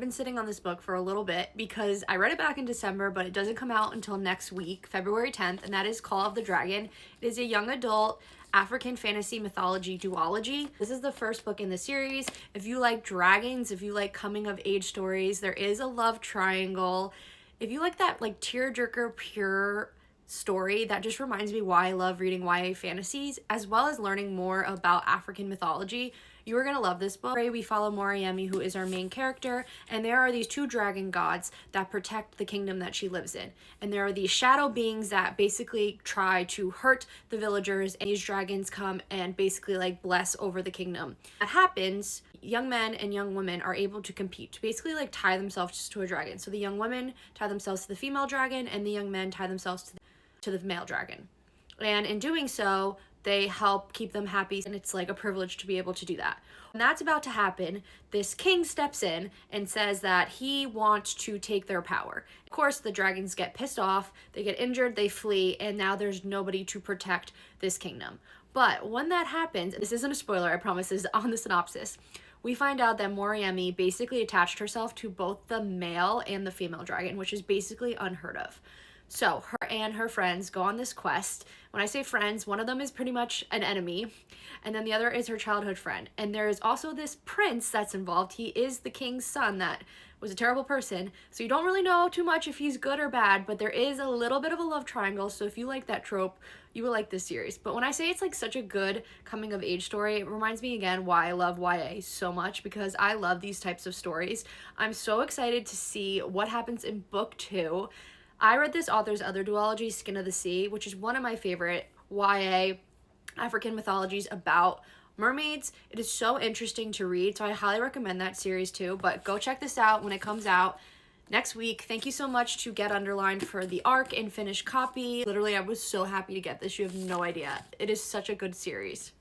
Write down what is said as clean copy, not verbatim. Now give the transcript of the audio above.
been sitting on this book for a little bit because I read it back in December, but it doesn't come out until next week, February 10th, and that is Call of the Dragon. It is a young adult African fantasy mythology duology. This is the first book in the series. If you like dragons, if you like coming of age stories, there is a love triangle. If you like that like tearjerker pure story, that just reminds me why I love reading YA fantasies, as well as learning more about African mythology. You are gonna love this book. We follow Moriemi, who is our main character, and there are these two dragon gods that protect the kingdom that she lives in. And there are these shadow beings that basically try to hurt the villagers, and these dragons come and basically like bless over the kingdom. That happens, young men and young women are able to compete, to basically like tie themselves to a dragon. So the young women tie themselves to the female dragon, and the young men tie themselves to the male dragon. And in doing so, they help keep them happy, and it's like a privilege to be able to do that. When that's about to happen, this king steps in and says that he wants to take their power. Of course, the dragons get pissed off, they get injured, they flee, and now there's nobody to protect this kingdom. But when that happens, this isn't a spoiler, I promise, this is on the synopsis, we find out that Moriemi basically attached herself to both the male and the female dragon, which is basically unheard of. So her and her friends go on this quest. When I say friends, one of them is pretty much an enemy, and then the other is her childhood friend. And there is also this prince that's involved. He is the king's son that was a terrible person, so you don't really know too much if he's good or bad, but there is a little bit of a love triangle, so if you like that trope, you will like this series. But when I say it's like such a good coming of age story, it reminds me again why I love YA so much, because I love these types of stories. I'm so excited to see what happens in book 2. I read this author's other duology, Skin of the Sea, which is one of my favorite YA African mythologies about mermaids. It is so interesting to read, so I highly recommend that series too. But go check this out when it comes out next week. Thank you so much to Get Underlined for the ARC and finished copy. Literally, I was so happy to get this. You have no idea. It is such a good series.